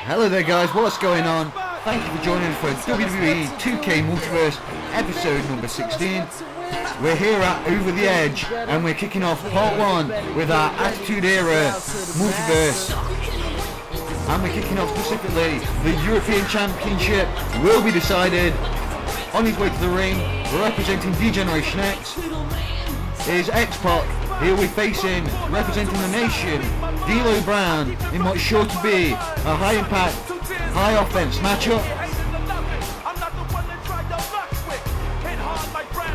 Hello there guys, what's going on? Thank you for joining us for WWE 2K Multiverse episode number 16. We're here at Over the Edge and we're kicking off part 1 with our Attitude Era Multiverse. And we're kicking off specifically the European Championship will be decided. On his way to the ring, representing D-Generation X, is X-Pac. He'll be facing, representing the nation, D'Lo Brown, in what's sure to be a high impact, high offense matchup.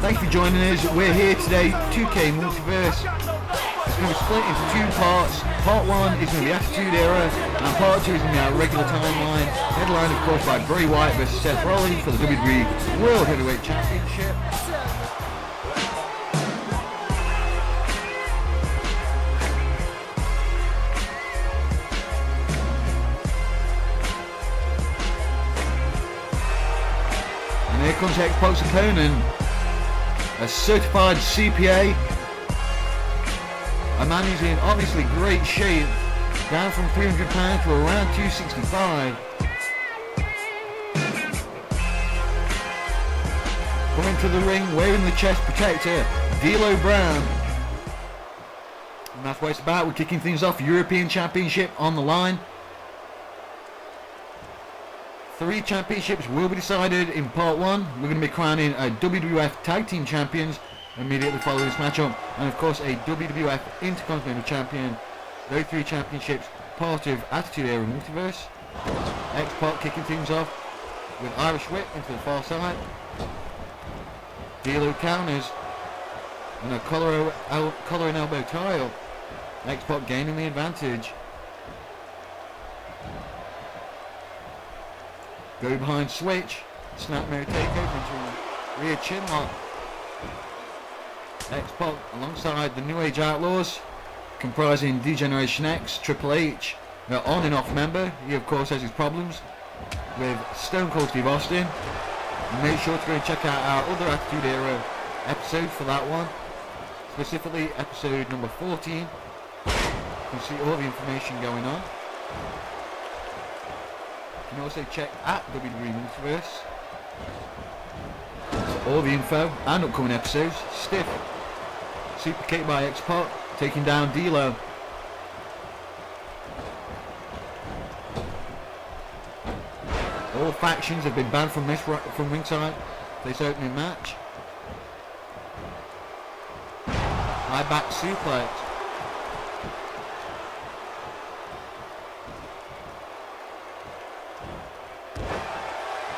Thank you for joining us. We're here today, 2K Multiverse. It's going to be split into two parts. Part 1 is going to be Attitude Era, and Part 2 is going to be our regular timeline. Headlined, of course, by Bray Wyatt versus Seth Rollins for the WWE World Heavyweight Championship. And here comes X-Pac's opponent, a certified CPA, a man who's in obviously great shape, down from 300 pounds to around 265. Coming to the ring wearing the chest protector, D'Lo Brown. And that's what it's about. We're kicking things off, European Championship on the line. 3 championships will be decided in part 1. We're going to be crowning a WWF Tag Team Champions immediately following this matchup, and of course a WWF Intercontinental Champion. Those 3 championships part of Attitude Era Multiverse. X-Pac kicking things off with Irish Whip into the far side. D'Lo counters and a collar and elbow tie-up. X-Pac gaining the advantage. Go behind switch, snap mirror takeover into a rear chin lock. X-Pac alongside the New Age Outlaws, comprising D-Generation X, Triple H, their on and off member. He of course has his problems with Stone Cold Steve Austin. And make sure to go and check out our other Attitude Era episode for that one, specifically episode number 14. You can see all the information going on. You can also check at WWE Multiverse for all the info and upcoming episodes. Stiff super kick by X-Pac, taking down D'Lo. All factions have been banned from ringside this opening match. High back suplex.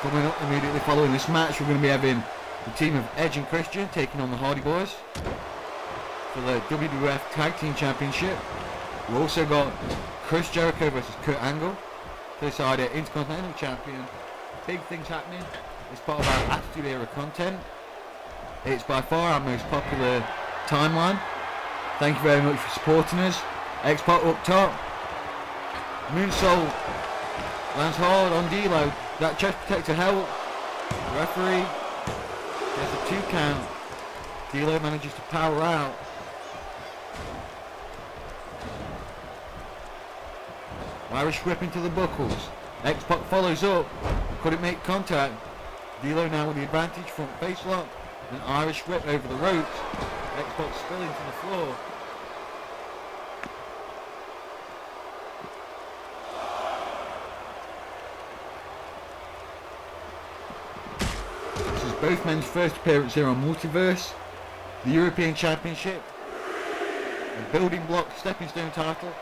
Coming up immediately following this match, we're going to be having the team of Edge and Christian taking on the Hardy Boyz for the WWF Tag Team Championship. We've also got Chris Jericho versus Kurt Angle to decide an Intercontinental Champion. Big things happening. It's part of our Attitude Era content. It's by far our most popular timeline. Thank you very much for supporting us. X-Pac up top. Moonsault lands hard on D'Lo. That chest protector help. Referee gets a 2 count. D'Lo manages to power out. Irish whip into the buckles. X-Pac follows up. Couldn't make contact. D'Lo now with the advantage. Front face lock. An Irish whip over the ropes. X-Pac spilling to the floor. This is both men's first appearance here on Multiverse. The European Championship. A building block stepping stone title.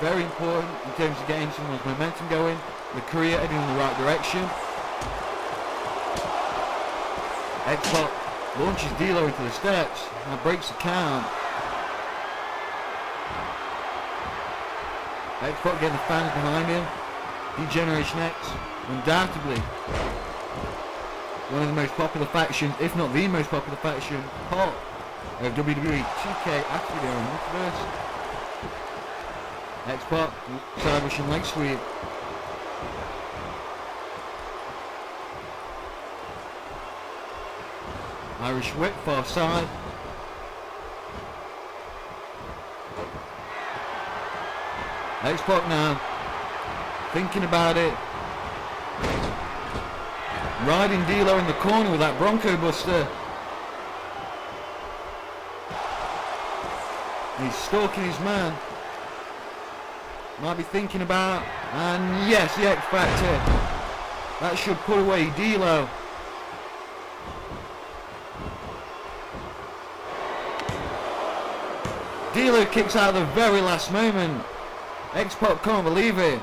Very important in terms of getting someone's momentum going, the career heading in the right direction. X-Pac launches D'Lo into the steps and breaks the count. X-Pac getting the fans behind him. D-Generation X, undoubtedly one of the most popular factions, if not the most popular faction, part of WWE 2K Attitude Era Multiverse. X-Pac, side Russian leg sweep. Irish whip, far side. X-Pac now thinking about it. Riding D'Lo in the corner with that Bronco Buster. He's stalking his man. Might be thinking about, and yes, the X Factor. That should put away D'Lo. D'Lo kicks out at the very last moment. X-Pac can't believe it.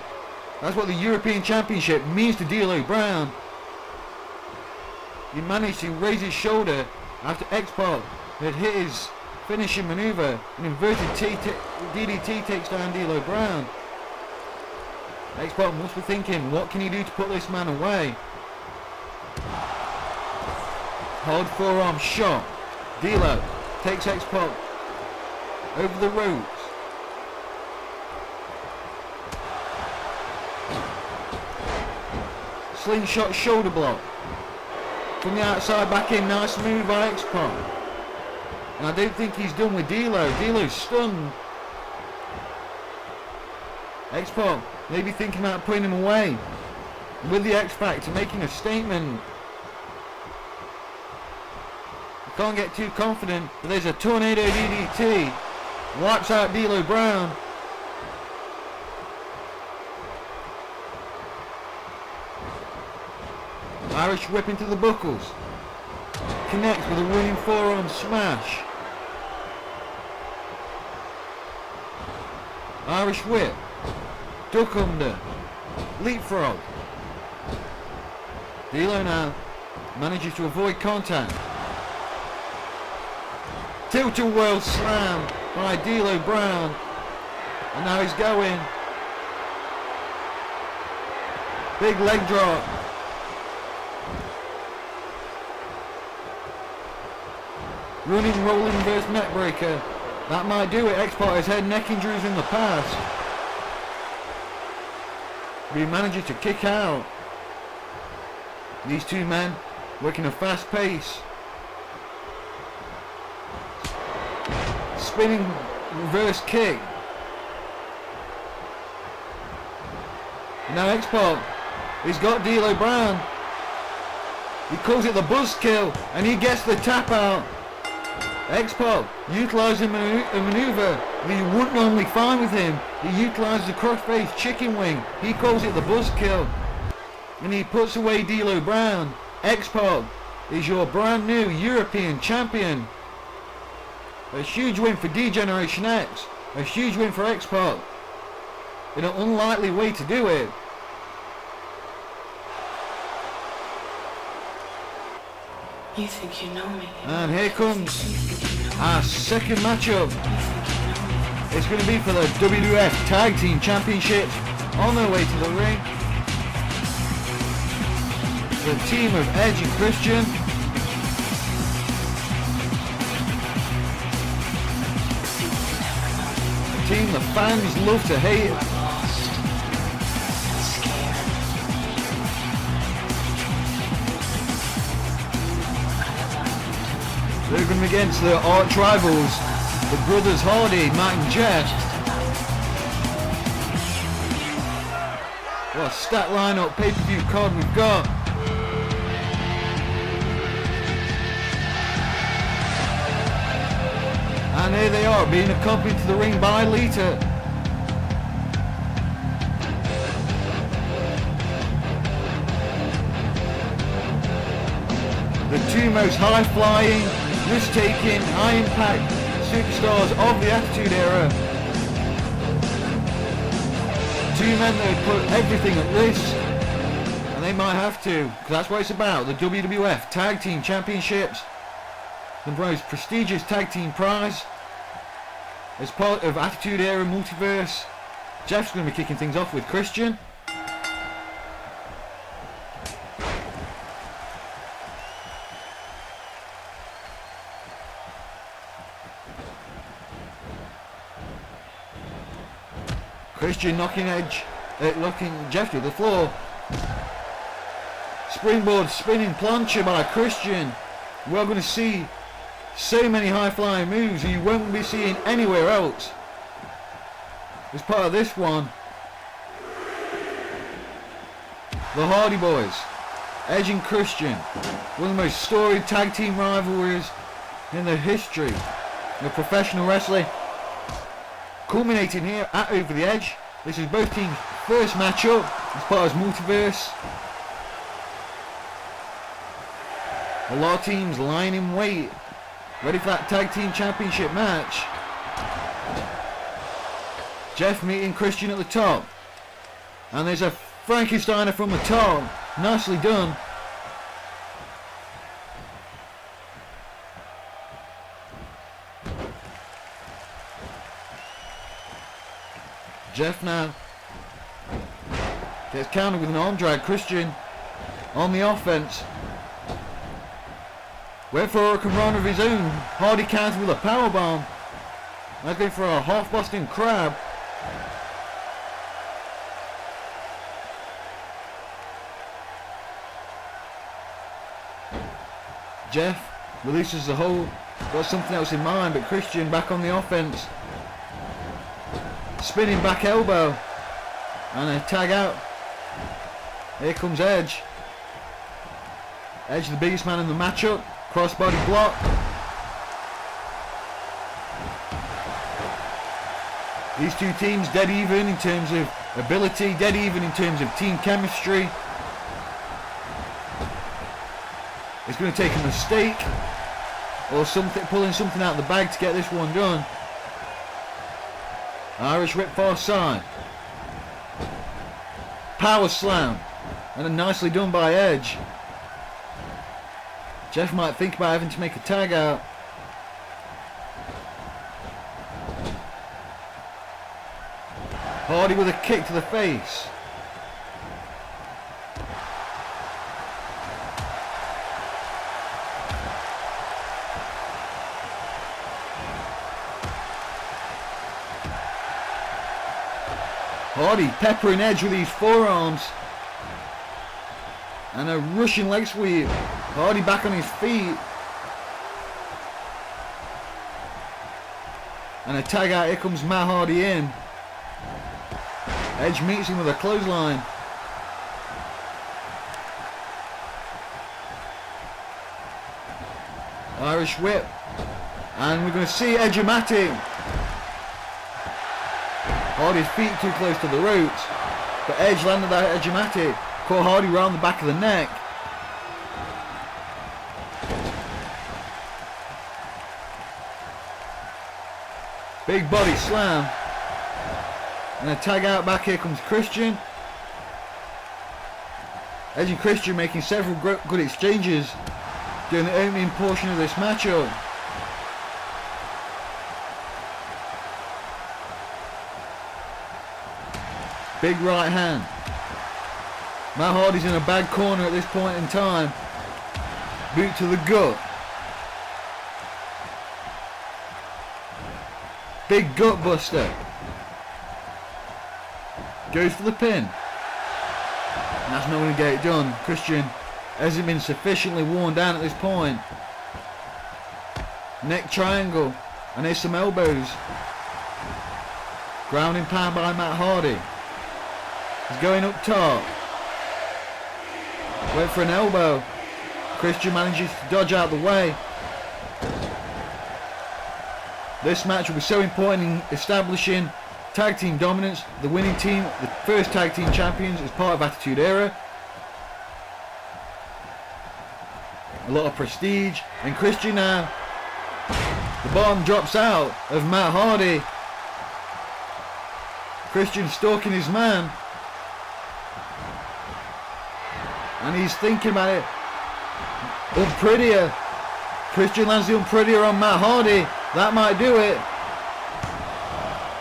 That's what the European Championship means to D'Lo Brown. He managed to raise his shoulder after X-Pac had hit his finishing maneuver. An inverted DDT takes down D'Lo Brown. X-Pac must be thinking, what can he do to put this man away? Hard forearm shot. D'Lo takes X-Pac over the ropes. Slingshot shoulder block. From the outside back in, nice move by X-Pac. And I don't think he's done with D'Lo. D'Lo's stunned. X-Pac maybe thinking about putting him away with the X-Factor, making a statement. Can't get too confident, but there's a tornado DDT. Wipes out D'Lo Brown. Irish whip into the buckles. Connects with a running forearm smash. Irish whip. Duck under. Leapfrog. D'Lo now manages to avoid contact. Tilt-a-whirl slam by D'Lo Brown. And now he's going. Big leg drop. Running rolling reverse neck breaker. That might do it. X-Pac has had neck injuries in the past. But he manages to kick out. These two men working a fast pace. Spinning reverse kick. Now X-Pac, he's got D'Lo Brown. He calls it the buzzkill and he gets the tap out. X-Pac utilising a manoeuvre that you wouldn't normally find with him. He utilises the cross-face chicken wing. He calls it the buzzkill. And he puts away D'Lo Brown. X-Pac is your brand new European champion. A huge win for D-Generation X. A huge win for X-Pac. In an unlikely way to do it. You think you know me. And here comes our second matchup. It's going to be for the WWF Tag Team Championships on their way to the ring. The team of Edge and Christian. A team the fans love to hate. They're going to be against the arch rivals, the brothers Hardy, Matt and Jeff. What a stat lineup pay-per-view card we've got. And here they are, being accompanied to the ring by Lita. The two most high-flying, risk-taking, high-impact superstars of the Attitude Era. Two men that would put everything at risk, and they might have to, because that's what it's about. The WWF Tag Team Championships, the most prestigious tag team prize, as part of Attitude Era Multiverse. Jeff's going to be kicking things off with Christian. Christian knocking Jeff to the floor. Springboard spinning plancha by Christian. We're going to see so many high-flying moves you won't be seeing anywhere else as part of this one. the Hardy Boys, Edge and Christian, one of the most storied tag team rivalries in the history of professional wrestling, culminating here at Over the Edge. This is both teams' first matchup as part of this multiverse. A lot of teams lying in wait, ready for that tag team championship match. Jeff meeting Christian at the top, and there's a Frankensteiner from the top. Nicely done. Jeff now gets countered with an arm drag. Christian on the offense. Went for a Hurricane Rana of his own. Hardy countered with a powerbomb. Now going for a half Boston Crab. Jeff releases the hold. Got something else in mind, but Christian back on the offense. Spinning back elbow. And a tag out. Here comes Edge. Edge the biggest man in the matchup. Crossbody block. These two teams dead even in terms of ability, dead even in terms of team chemistry. It's going to take a mistake or something, pulling something out of the bag to get this one done. Irish whip far side. Power slam. And nicely done by Edge. Jeff might think about having to make a tag out. Hardy with a kick to the face. Hardy peppering Edge with these forearms. And a Russian leg sweep. Hardy back on his feet. And a tag out. Here comes Matt Hardy in. Edge meets him with a clothesline. Irish whip. And we're going to see Edge-o-matic. Hardy's feet too close to the ropes. But Edge landed that Edge-o-matic. Caught Hardy round the back of the neck. Big body slam. And a tag out back. Here comes Christian. Edge and Christian making several good exchanges during the opening portion of this matchup. Big right hand. Matt Hardy's in a bad corner at this point in time. Boot to the gut. Big gut buster. Goes for the pin. And that's not going to get it done. Christian hasn't been sufficiently worn down at this point. Neck triangle. And there's some elbows. Grounding pound by Matt Hardy. He's going up top. Went for an elbow. Christian manages to dodge out the way. This match will be so important in establishing tag team dominance. The winning team, the first tag team champions, is part of Attitude Era. A lot of prestige. And Christian now. The bottom drops out of Matt Hardy. Christian stalking his man. And he's thinking about it. Unprettier. Christian lands the unprettier on Matt Hardy. That might do it.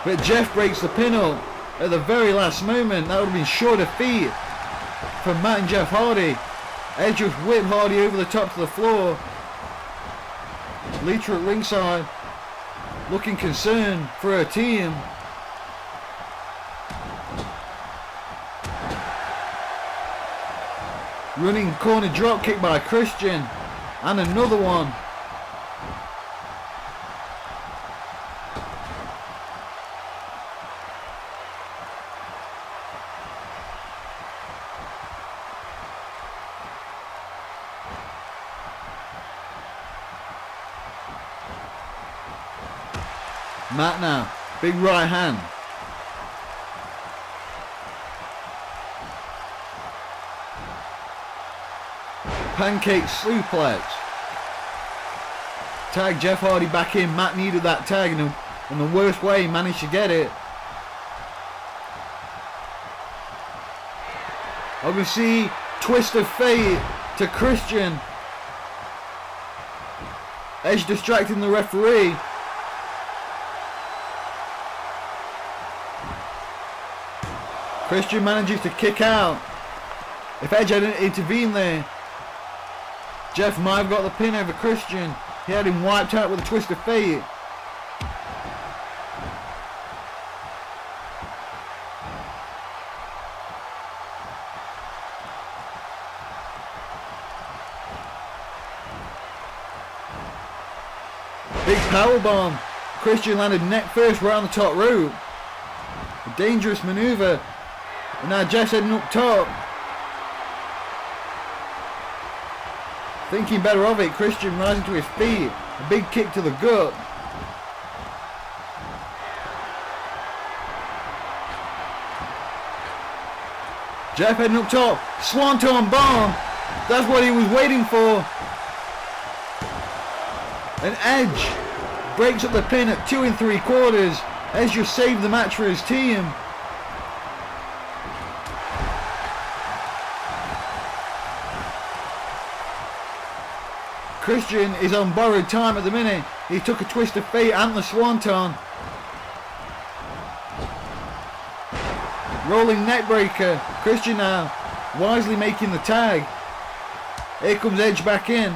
But Jeff breaks the pin up at the very last moment. That would have been sure defeat for Matt and Jeff Hardy. Edge just whipped Hardy over the top to the floor. Lita at ringside, looking concerned for her team. Running corner drop kick by Christian. And another one. Matt now. Big right hand. Pancake suplex. Tag Jeff Hardy back in. Matt needed that tag in the worst way. He managed to get it. Obviously, twist of fate to Christian. Edge distracting the referee. Christian manages to kick out. If Edge hadn't intervened there, Jeff might have got the pin over Christian. He had him wiped out with a twist of fate. Big powerbomb. Christian landed neck first right on the top rope. A dangerous maneuver. And now Jeff's heading up top. Thinking better of it, Christian rising to his feet. A big kick to the gut. Jeff heading up top. Swanton bomb. That's what he was waiting for. And Edge breaks up the pin at 2 3/4. Edge just saved the match for his team. Christian is on borrowed time at the minute. He took a twist of fate and the swanton. Rolling neck breaker. Christian now wisely making the tag. Here comes Edge back in.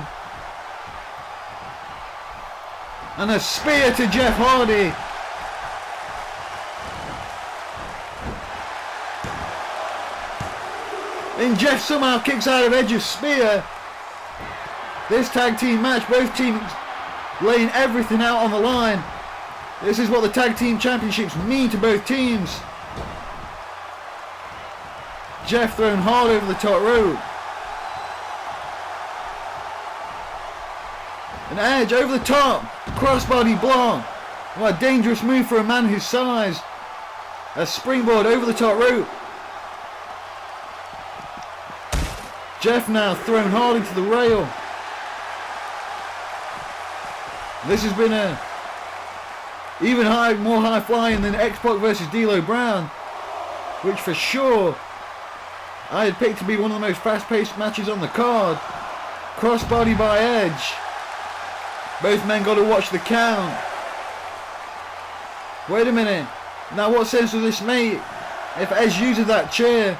And a spear to Jeff Hardy. And Jeff somehow kicks out of Edge's spear. This tag team match, both teams laying everything out on the line. This is what the tag team championships mean to both teams. Jeff thrown hard over the top rope. And Edge over the top. Crossbody block. What a dangerous move for a man his size. A springboard over the top rope. Jeff now thrown hard into the rail. This has been a even more high flying than X-Pac versus D'Lo Brown, which for sure I had picked to be one of the most fast-paced matches on the card. Crossbody by Edge. Both men got to watch the count. Wait a minute. Now what sense does this make if Edge uses that chair?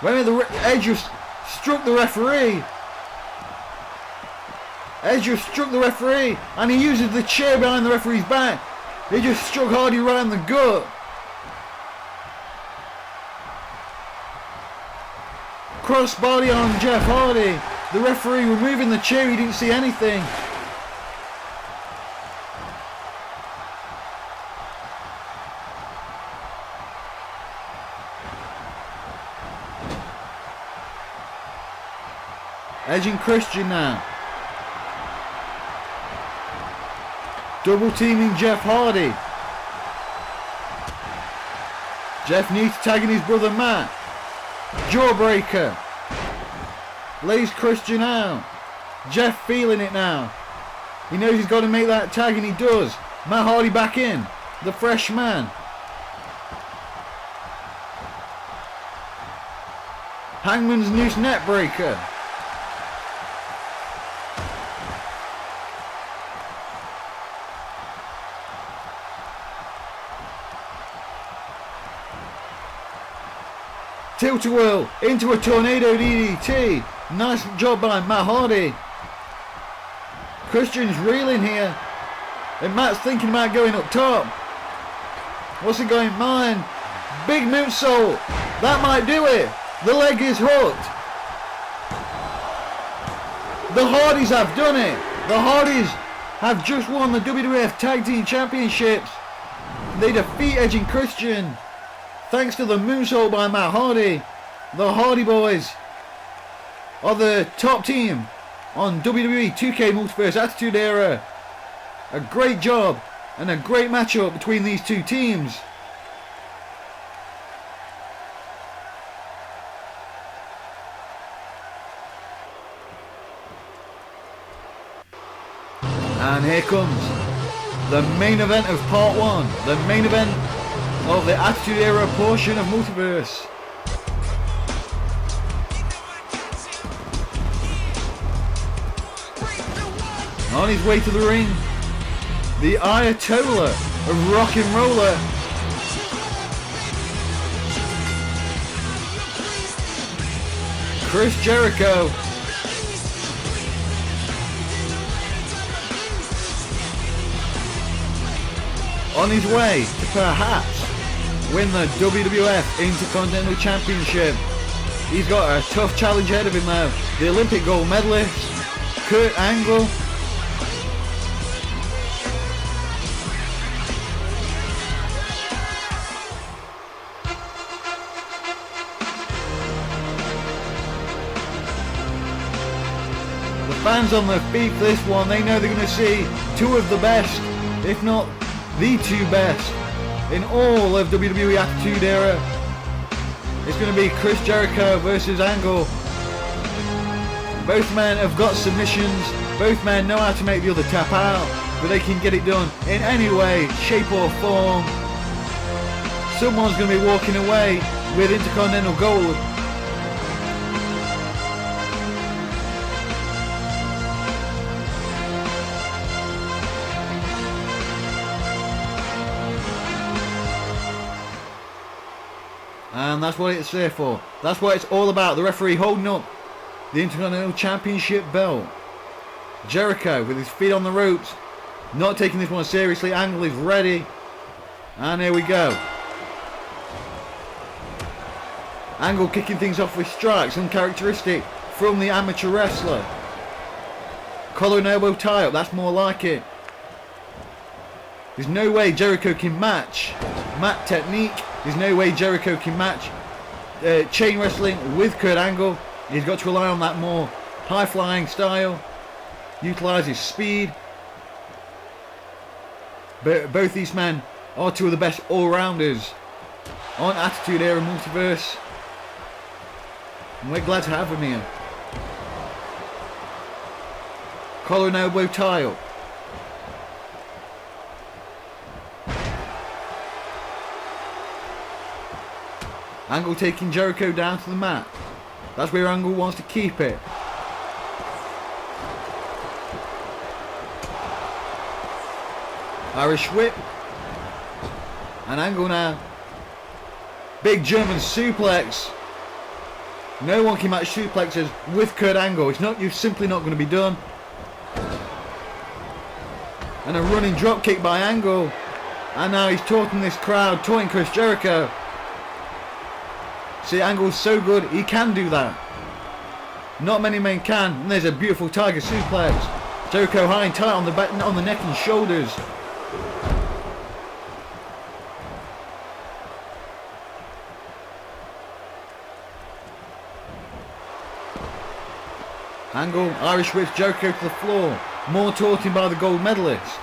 Wait a minute, Edge just struck the referee. Edge just struck the referee and he uses the chair behind the referee's back. He just struck Hardy right in the gut. Crossbody on Jeff Hardy. The referee removing the chair, he didn't see anything. Edge and Christian now. Double teaming Jeff Hardy. Jeff needs tagging his brother Matt. Jawbreaker. Lays Christian out. Jeff feeling it now. He knows he's got to make that tag and he does. Matt Hardy back in. The fresh man. Hangman's noose net breaker. Tilt-a-whirl into a tornado DDT. Nice job by Matt Hardy. Christian's reeling here. And Matt's thinking about going up top. What's he going mine? Big moonsault. That might do it. The leg is hooked. The Hardys have done it. The Hardys have just won the WWF Tag Team Championships. They defeat Edge and Christian. Thanks to the moonsault by Matt Hardy. The Hardy Boys are the top team on WWE 2K Multiverse Attitude Era. A great job And a great matchup between these two teams. And here comes the main event of part 1. The main event of the Attitude Era portion of Multiverse. On his way to the ring, the Ayatollah of Rock and Roller. Chris Jericho. On his way to perhaps win the WWF Intercontinental Championship. He's got a tough challenge ahead of him now. The Olympic gold medalist, Kurt Angle. The fans on their feet for this one, they know they're going to see two of the best, if not the two best in all of WWE Attitude Era. It's going to be Chris Jericho versus Angle. Both men have got submissions, both men know how to make the other tap out, but they can get it done in any way, shape or form. Someone's going to be walking away with Intercontinental Gold. And that's what it's there for. That's what it's all about. The referee holding up the Intercontinental Championship belt. Jericho with his feet on the ropes, not taking this one seriously. Angle is ready. And here we go. Angle kicking things off with strikes, uncharacteristic from the amateur wrestler. Collar and elbow tie up, that's more like it. There's no way Jericho can match mat technique. There's no way Jericho can match chain wrestling with Kurt Angle. He's got to rely on that more high-flying style. Utilise his speed. But both these men are two of the best all-rounders on Attitude Era Multiverse. And we're glad to have them here. Collar and elbow tie up. Angle taking Jericho down to the mat. That's where Angle wants to keep it. Irish whip. And Angle now. Big German suplex. No one can match suplexes with Kurt Angle. It's not, you're simply not going to be done. And a running drop kick by Angle. And now he's taunting this crowd, taunting Chris Jericho. See, Angle's so good, he can do that. Not many men can. And there's a beautiful tiger suplex. Jericho high and tight on the back, on the neck and shoulders. Angle, Irish whips Jericho to the floor. More taunting by the gold medalist.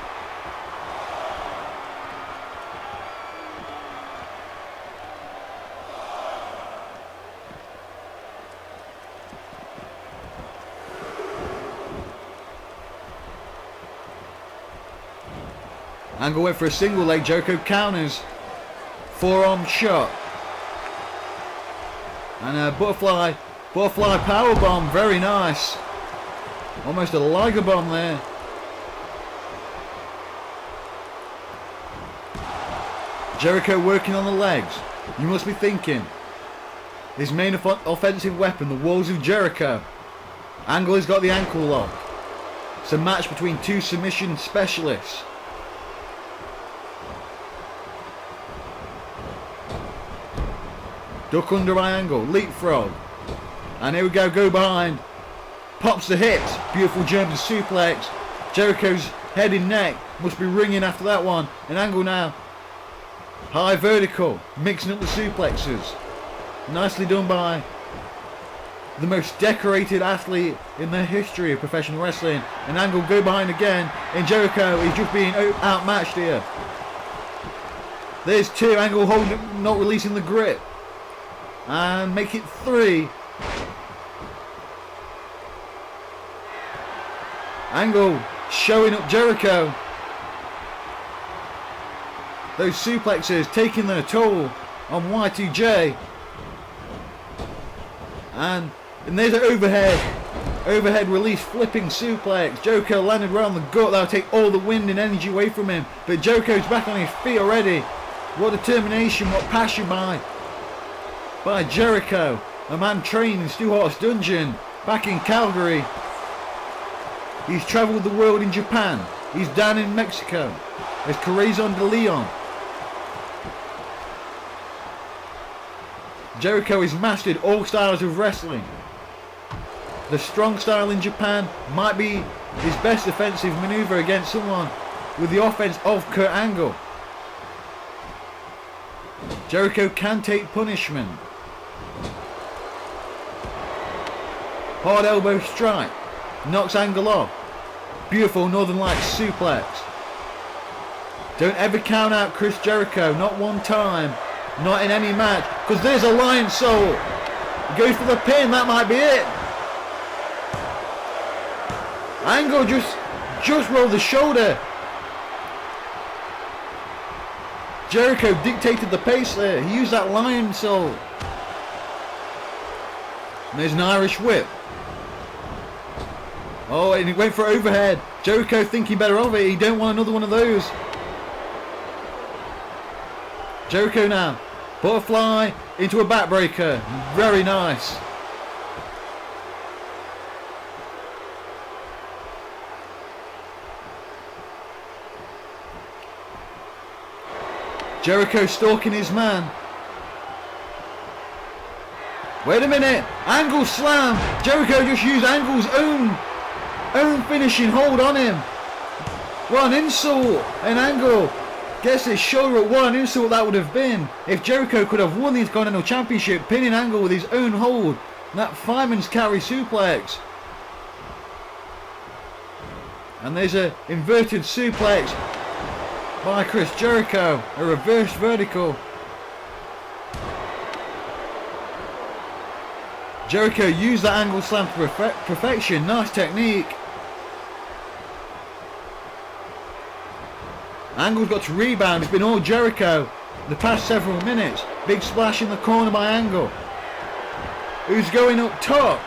Angle went for a single leg, Jericho counters. Forearm shot. And a butterfly powerbomb, very nice. Almost a Liger bomb there. Jericho working on the legs. You must be thinking, his main offensive weapon, the walls of Jericho. Angle has got the ankle lock. It's a match between two submission specialists. Duck under by Angle, leapfrog. And here we go, go behind. Pops the hits, beautiful German suplex. Jericho's head and neck must be ringing after that one. And Angle now, high vertical, mixing up the suplexes. Nicely done by the most decorated athlete in the history of professional wrestling. And Angle go behind again, and Jericho is just being outmatched here. There's 2, Angle holding, not releasing the grip. And make it 3. Angle showing up Jericho. Those suplexes taking their toll on Y2J. And there's an overhead release flipping suplex. Jericho landed right on the gut. That'll take all the wind and energy away from him. But Jericho's back on his feet already. What determination, what passion by Jericho. A man trained in Stu Hart's dungeon back in Calgary. He's travelled the world in Japan. He's down in Mexico as Corazon de Leon. Jericho has mastered all styles of wrestling. The strong style in Japan might be his best offensive maneuver against someone with the offense of Kurt Angle. Jericho can take punishment. Hard elbow strike. Knocks Angle off. Beautiful Northern Lights suplex. Don't ever count out Chris Jericho. Not one time. Not in any match. Because there's a Lion Soul. He goes for the pin. That might be it. Angle just rolled the shoulder. Jericho dictated the pace there. He used that Lion Soul. And there's an Irish whip. Oh, and he went for overhead. Jericho thinking better of it. He don't want another one of those. Jericho now. Butterfly into a backbreaker. Very nice. Jericho stalking his man. Wait a minute. Angle slam. Jericho just used Angle's own finishing hold on him. What an insult. And Angle gets his shoulder up. What an insult that would have been if Jericho could have won the Intercontinental Championship, pinning Angle with his own hold. That fireman's carry suplex. And there's a inverted suplex by Chris Jericho. A reverse vertical. Jericho used that Angle slam to perfection. Nice technique. Angle's got to rebound. It's been all Jericho the past several minutes. Big splash in the corner by Angle. Who's going up top?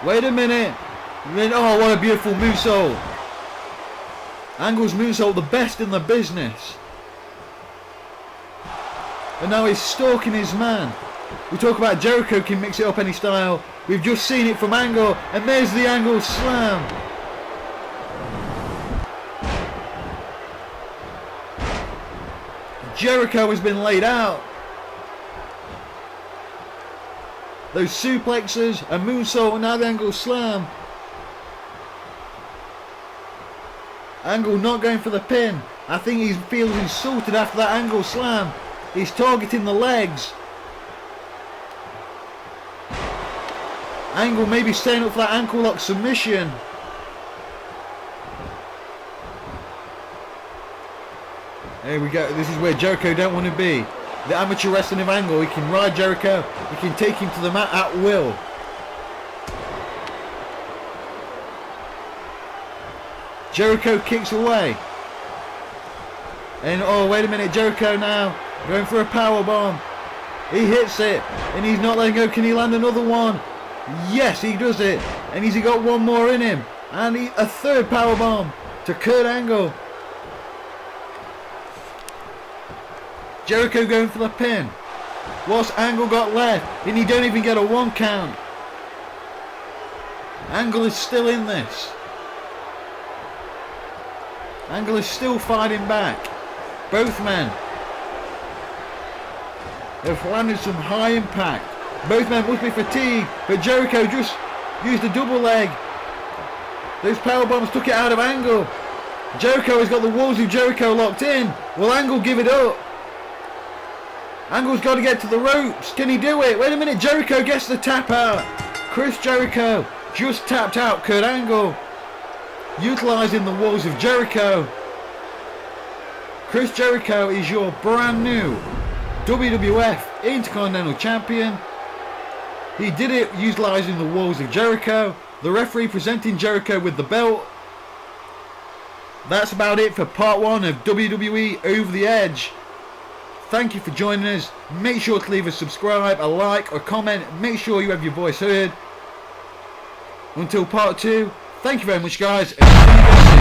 Wait a minute. Oh, what a beautiful moonsault. Angle's moonsault, the best in the business. And now he's stalking his man. We talk about Jericho can mix it up any style. We've just seen it from Angle. And there's the Angle slam. Jericho has been laid out. Those suplexes, a moonsault, and now the Angle slam. Angle not going for the pin. I think he feels insulted after that Angle slam. He's targeting the legs. Angle maybe staying up for that ankle lock submission. There we go. This is where Jericho don't want to be. The amateur wrestling of Angle. He can ride Jericho. He can take him to the mat at will. Jericho kicks away. And oh, wait a minute. Jericho now going for a power bomb. He hits it. And he's not letting go. Can he land another one? Yes, he does it. And he's got one more in him. And a third power bomb to Kurt Angle. Jericho going for the pin. What's Angle got left? And he don't even get a 1 count. Angle is still in this. Angle is still fighting back. Both men have landed some high impact. Both men must be fatigued, but Jericho just used a double leg. Those power bombs took it out of Angle. Jericho has got the walls of Jericho locked in. Will Angle give it up? Angle's got to get to the ropes. Can he do it? Wait a minute. Jericho gets the tap out. Chris Jericho just tapped out Kurt Angle, utilising the walls of Jericho. Chris Jericho is your brand new WWF Intercontinental Champion. He did it utilising the walls of Jericho. The referee presenting Jericho with the belt. That's about it for part 1 of WWE Over the Edge. Thank you for joining us. Make sure to leave a subscribe, a like, or comment. Make sure you have your voice heard. Until part 2, thank you very much, guys, and see you guys soon.